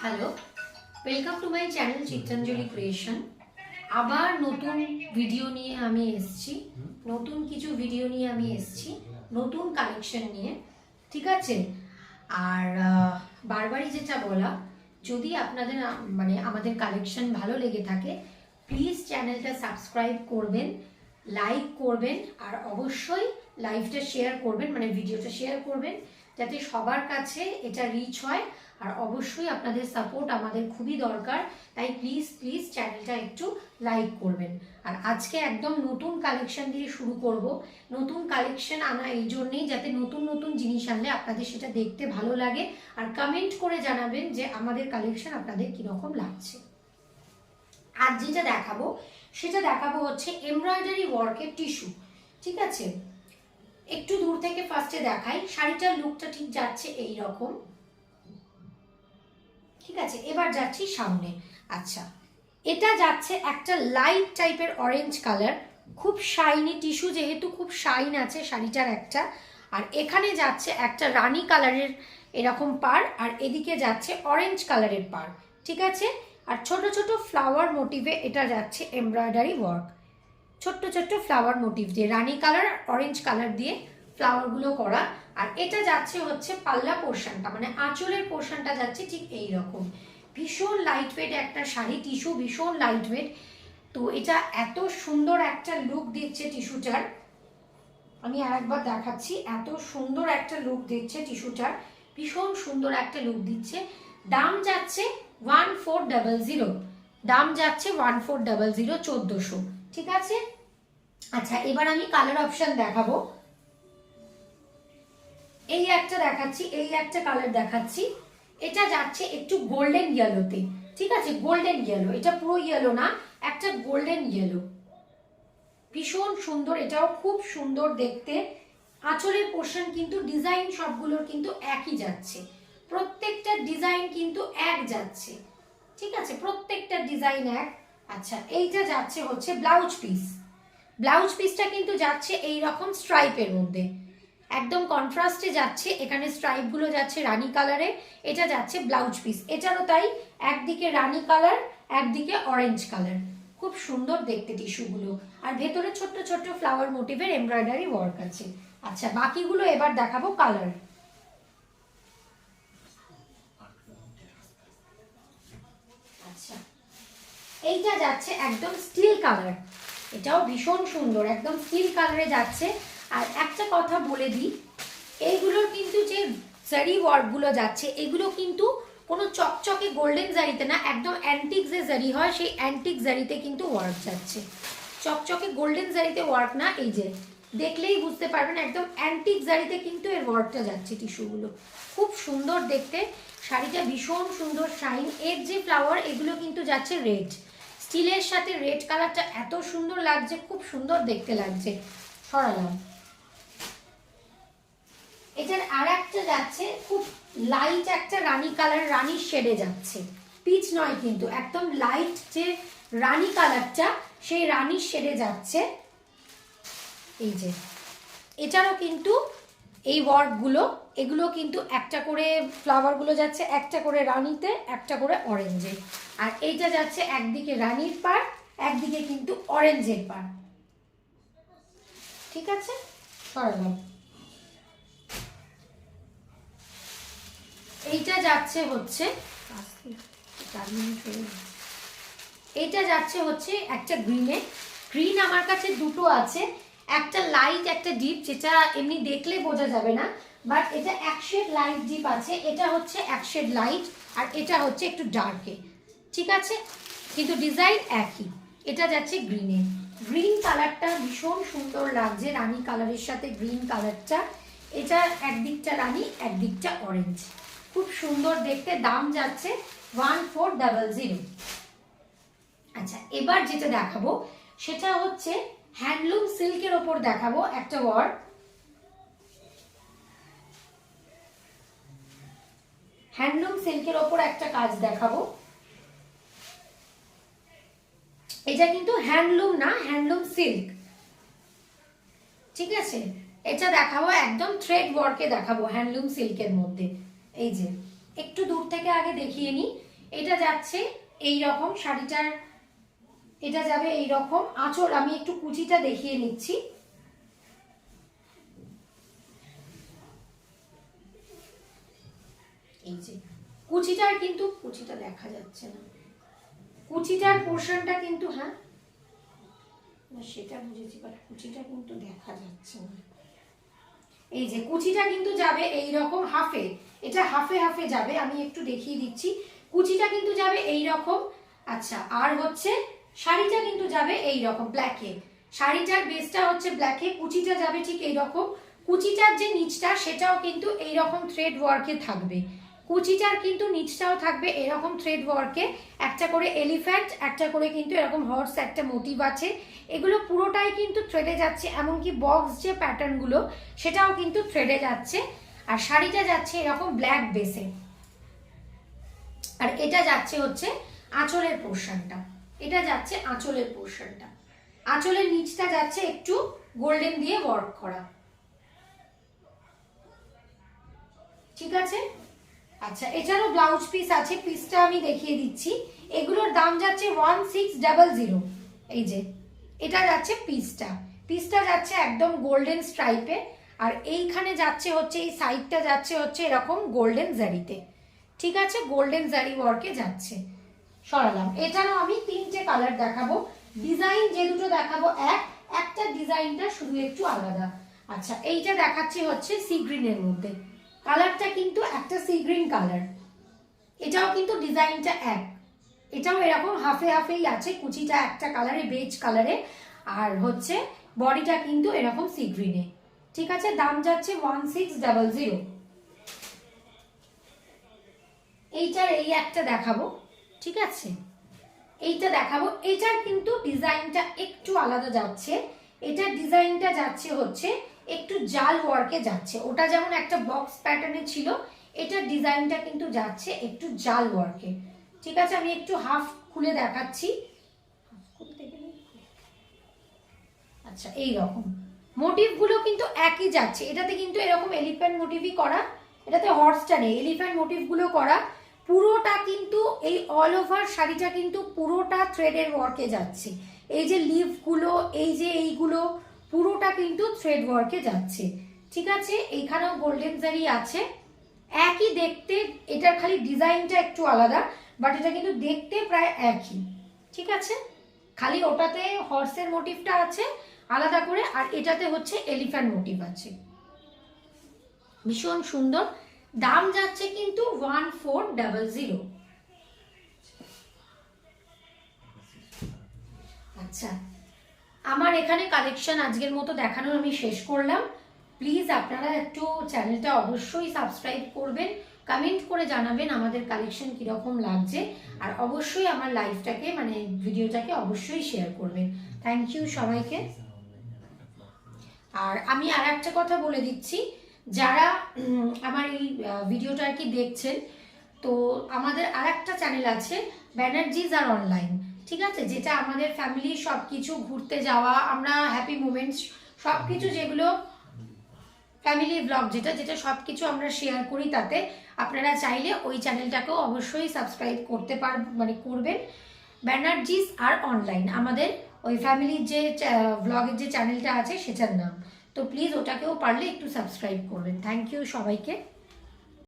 Hello, welcome to my channel Chitranjali creation. আবার নতুন video নিয়ে আমি এসেছি, নতুন কিছু ভিডিও নিয়ে আমি এসেছি, নতুন কালেকশন নিয়ে। ঠিক আছে। আর বারবারই যেটা বলা, যদি আপনাদের আমাদের কালেকশন ভালো লেগে থাকে প্লিজ চ্যানেলটা সাবস্ক্রাইব করবেন, লাইক করবেন, আর অবশ্যই লাইভটা শেয়ার করবেন, ভিডিওটা শেয়ার করবেন যাতে সবার কাছে এটা রিচ হয়। আর অবশ্যই আপনাদের সাপোর্ট আমাদের খুবই দরকার, তাই প্লিজ প্লিজ চ্যানেলটা একটু লাইক করবেন। আর আজকে একদম নতুন কালেকশন দিয়ে শুরু করব। নতুন কালেকশন আনা এই জন্যেই যাতে নতুন নতুন জিনিস আনলে আপনাদের সেটা দেখতে ভালো লাগে, আর কমেন্ট করে জানাবেন যে আমাদের কালেকশন আপনাদের কীরকম লাগছে। আর যেটা দেখাবো সেটা দেখাবো হচ্ছে এমব্রয়ডারি ওয়ার্কের টিস্যু। ঠিক আছে, একটু দূর থেকে ফার্স্টে দেখাই। শাড়িটার লুকটা ঠিক যাচ্ছে এই রকম। ঠিক আছে, এবার যাচ্ছি সামনে। আচ্ছা, এটা যাচ্ছে একটা লাইট টাইপের অরেঞ্জ কালার, খুব শাইনি টিস্যু, যেহেতু খুব শাইন আছে শাড়িটার একটা। আর এখানে যাচ্ছে একটা রানী কালারের এরকম পার, আর এদিকে যাচ্ছে অরেঞ্জ কালারের পার। ঠিক আছে, আর ছোট ছোট ফ্লাওয়ার মোটিভে এটা যাচ্ছে এমব্রয়ডারি ওয়ার্ক, ছোট্ট ছোট্ট ফ্লাওয়ার মোটিভ দিয়ে রানী কালার আর অরেঞ্জ কালার দিয়ে ফ্লাওয়ারগুলো করা। আর এটা যাচ্ছে হচ্ছে পাল্লা পোর্শনটা, আঁচলের পোর্শনটা যাচ্ছে ঠিক এই রকম। ভীষণ লাইট ওয়েট একটা শাড়ি, টিস্যু ভীষণ লাইট ওয়েট। তো এটা এত সুন্দর একটা লুক দিচ্ছে টিস্যুটার, আমি আরেকবার দেখাচ্ছি। এত সুন্দর একটা লুক দিচ্ছে টিস্যুটার, ভীষণ সুন্দর একটা লুক দিচ্ছে। দাম যাচ্ছে 1400, দাম যাচ্ছে 1400, 1400। ঠিক আছে। আচ্ছা, এবার আমি কালার অপশন দেখাবো। এই একটা দেখাচ্ছি, এই একটা কালার দেখাচ্ছি। এটা যাচ্ছে একটু গোল্ডেন ইয়েলোতে। ঠিক আছে, গোল্ডেন ইয়েলো, এটা পুরো ইয়েলো না, একটা গোল্ডেন ইয়েলো, ভীষণ সুন্দর, এটাও খুব সুন্দর দেখতে। আঁচলের পোর্শন কিন্তু ডিজাইন সবগুলোর কিন্তু একই যাচ্ছে, প্রত্যেকটা ডিজাইন কিন্তু এক যাচ্ছে। ঠিক আছে, প্রত্যেকটা ডিজাইন এক। আচ্ছা, এইটা যাচ্ছে হচ্ছে ব্লাউজ পিস। ব্লাউজ পিসটা কিন্তু যাচ্ছে এই রকম স্ট্রাইপের মধ্যে, একদম কন্ট্রাস্টে যাচ্ছে। এখানে স্ট্রাইপগুলো যাচ্ছে রানী কালারে, এটা যাচ্ছে ব্লাউজ পিস। এটারও তাই, একদিকে রানী কালার একদিকে অরেঞ্জ কালার, খুব সুন্দর দেখতে টিস্যুগুলো। আর ভেতরে ছোট্ট ছোট্ট ফ্লাওয়ার মোটিভের এমব্রয়ডারি ওয়ার্ক আছে। আচ্ছা, বাকিগুলো এবার দেখাবো কালার। আচ্ছা, এইটা যাচ্ছে একদম স্টিল কালার, এটাও ভীষণ সুন্দর, একদম স্টিল কালারে যাচ্ছে। আর একটা কথা বলে দিই, এইগুলোর কিন্তু যে জারি ওয়ার্কগুলো যাচ্ছে এগুলো কিন্তু কোনো চকচকে গোল্ডেন জারিতে না, একদম অ্যান্টিক যে জারি হয় সেই অ্যান্টিক জারিতে কিন্তু ওয়ার্ক যাচ্ছে, চকচকে গোল্ডেন জারিতে ওয়ার্ক না। এই যে দেখলেই বুঝতে পারবেন একদম অ্যান্টিক জারিতে কিন্তু এর ওয়ার্কটা যাচ্ছে। টিস্যুগুলো খুব সুন্দর দেখতে, শাড়িটা ভীষণ সুন্দর শাইন। এর যে ফ্লাওয়ার এগুলো কিন্তু যাচ্ছে রেড, স্টিলের সাথে রেড কালারটা এত সুন্দর লাগছে, খুব সুন্দর দেখতে লাগছে। সরালাম। এটার আর একটা যাচ্ছে খুব লাইট একটা রানী কালার, রানির শেডে যাচ্ছে, পিচ নয় কিন্তু, একদম লাইট যে রানী কালারটা সেই রানির শেডে যাচ্ছে। এই যে এটারও কিন্তু এই ওয়ার্কগুলো, এগুলো কিন্তু একটা করে ফ্লাওয়ারগুলো যাচ্ছে, একটা করে রানিতে একটা করে অরেঞ্জে। আর এইটা যাচ্ছে একদিকে রানির পার একদিকে কিন্তু অরেঞ্জের পার। ঠিক আছে, সরালাম। এইটা যাচ্ছে হচ্ছে, এইটা যাচ্ছে হচ্ছে একটা গ্রিনে। গ্রিন আমার কাছে দুটো আছে, একটা লাইট একটা ডিপ, যেটা এমনি দেখলে বোঝা যাবে না, বাট এটা এক শেড লাইট ডিপ আছে, এটা হচ্ছে এক শেড লাইট, আর এটা হচ্ছে একটু ডার্কে। ঠিক আছে, কিন্তু ডিজাইন একই। এটা যাচ্ছে গ্রিনে, গ্রিন কালারটা ভীষণ সুন্দর লাগছে, রানী কালারের সাথে গ্রিন কালারটা। এটা একদিকটা রানী একদিকটা অরেঞ্জ, খুব সুন্দর দেখতে। দাম যাচ্ছে 1400। আচ্ছা, এবার যেটা দেখাবো সেটা হচ্ছে হ্যান্ডলুম সিল্কের ওপর দেখাবো একটা ওয়ার্ক। হ্যান্ডলুম সিল্কের ওপর একটা কাজ দেখাবো। এটা কিন্তু হ্যান্ডলুম না, হ্যান্ডলুম সিল্ক। ঠিক আছে, এটা দেখাবো একদম থ্রেড ওয়ার্কে দেখাবো হ্যান্ডলুম সিল্কের মধ্যে। এই যে একটু দূর থেকে আগে দেখিয়ে নিই, এটা যাচ্ছে এই রকম শাড়িটার, এটা যাবে এই রকম আঁচল। আমি একটু কুচিটা দেখিয়ে নিচ্ছি। এই যে কুচিটার কিন্তু, কুচিটা দেখা যাচ্ছে না, কুচিটার পোর্শনটা কিন্তু, হ্যাঁ সেটা বুঝেছি, বাট কুচিটা কিন্তু দেখা যাচ্ছে না। এই যে কুচিটা কিন্তু যাবে এই রকম হাফে, এটা হাফে হাফে যাবে, আমি একটু দেখিয়ে দিচ্ছি। কুচিটা কিন্তু যাবে এই রকম। আচ্ছা, আর হচ্ছে শাড়িটা কিন্তু যাবে এই রকম ব্ল্যাকে, শাড়িটার বেসটা হচ্ছে ব্ল্যাকে, কুচিটা যাবে ঠিক এই রকম। কুচিটার যে নিচটা সেটাও কিন্তু এই রকম থ্রেড ওয়ার্কে থাকবে, কুচিটার কিন্তু নিচটাও থাকবে এরকম থ্রেড ওয়ার্কে, একটা করে এলিফ্যান্ট, একটা করে কিন্তু এরকম হর্স একটা মোটিভ আছে, এগুলো পুরোটাই কিন্তু থ্রেডে যাচ্ছে। এমনকি বক্স যে প্যাটার্নগুলো সেটাও কিন্তু থ্রেডে যাচ্ছে। আর শাড়িটা যাচ্ছে এরকম ব্ল্যাক বেসে, আর এটা যাচ্ছে হচ্ছে আঁচলের পোর্শনটা, এটা যাচ্ছে আঁচলের পোর্শনটা, আঁচলের নিচটা যাচ্ছে একটু গোল্ডেন দিয়ে ওয়ার্ক করা, ঠিক আছে। আচ্ছা, এছাড়াও ব্লাউজ পিস আছে, পিসটা আমি দেখিয়ে দিচ্ছি। এগুলোর দাম যাচ্ছে 1600। এই যে এটা যাচ্ছে পিসটা, পিসটা যাচ্ছে একদম গোল্ডেন স্ট্রাইপে, আর এইখানে যাচ্ছে হচ্ছে এই সাইডটা যাচ্ছে হচ্ছে এরকম গোল্ডেন জারিতে, ঠিক আছে, গোল্ডেন জারি ওয়ার্কে যাচ্ছে। সরালাম। এছাড়াও আমি 3টে কালার দেখাবো, ডিজাইন যে দুটো দেখাবো একটা ডিজাইনটা শুধু একটু আলাদা। আচ্ছা, এইটা দেখাচ্ছি হচ্ছে সি গ্রিনের মধ্যে, কালারটা কিন্তু একটা সি গ্রিন কালার, এটাও কিন্তু ডিজাইনটা এক, এটাও এরকম হাফে হাফেই আছে, কুচিটা একটা কালারে বেজ কালারে, আর হচ্ছে বডিটা কিন্তু এরকম সি গ্রিনে, ঠিক আছে। দাম যাচ্ছে 1600। এইটার এই একটা দেখাবো, ঠিক আছে, এইটা দেখাবো, এটার কিন্তু ডিজাইনটা একটু আলাদা যাচ্ছে, এটার ডিজাইনটা যাচ্ছে হচ্ছে একটু জাল ওয়ার্কে যাচ্ছে, ওটা যেমন একটা বক্স প্যাটার্নে ছিল, এটার ডিজাইনটা কিন্তু যাচ্ছে একটু জাল ওয়ার্কে, ঠিক আছে। আমি একটু হাফ খুলে দেখাচ্ছি। আচ্ছা, এই রকম মোটিভগুলো কিন্তু একই যাচ্ছে, এটাতে কিন্তু এরকম এলিফ্যান্ট মোটিভই করা, এটাতে হর্সটা নেই, এলিফ্যান্ট মোটিভগুলো করা, পুরোটা কিন্তু এই অল ওভার শাড়িটা কিন্তু পুরোটা থ্রেডের ওয়ার্কে যাচ্ছে। এই যে লিভগুলো, এই যে এইগুলো পুরোটা কিন্তু থ্রেড ওয়ার্কে যাচ্ছে, ঠিক আছে। এইখানেও গোল্ডেন জারি আছে, একই দেখতে, এটার খালি ডিজাইনটা একটু আলাদা, বাট এটা কিন্তু দেখতে প্রায় একই, ঠিক আছে। খালি ওটাতে হর্সের মোটিভটা আছে আলাদা করে, আর এটাতে হচ্ছে এলিফ্যান্ট মোটিভ আছে, ভীষণ সুন্দর। দাম যাচ্ছে কিন্তু 1400। আচ্ছা, আমার এখানে কালেকশন আজকের মতো দেখানোর আমি শেষ করলাম। প্লিজ আপনারা একটু চ্যানেলটা অবশ্যই সাবস্ক্রাইব করবেন, কমেন্ট করে জানাবেন আমাদের কালেকশন কীরকম লাগছে, আর অবশ্যই আমার লাইভটাকে মানে ভিডিওটাকে অবশ্যই শেয়ার করবেন। থ্যাংক ইউ সবাইকে। আর আমি আর একটা কথা বলে দিচ্ছি, যারা আমার এই ভিডিওটা আর কি দেখছেন, তো আমাদের আর একটা চ্যানেল আছে ব্যানার্জিজ আর অনলাইন, ঠিক আছে, যেটা আমাদের ফ্যামিলির সব কিছু, ঘুরতে যাওয়া, আমরা হ্যাপি মোমেন্টস সব কিছু, যেগুলো ফ্যামিলি ব্লগ যেটা যেটা সব কিছু আমরা শেয়ার করি, তাতে আপনারা চাইলে ওই চ্যানেলটাকেও অবশ্যই সাবস্ক্রাইব করতে মানে করবেন। ব্যানার্জিজ আর অনলাইন আমাদের ওই ফ্যামিলির যে ব্লগের যে চ্যানেলটা আছে সেটার নাম, তো প্লিজ ওটাকেও পারলে একটু সাবস্ক্রাইব করবেন। থ্যাংক ইউ সবাইকে।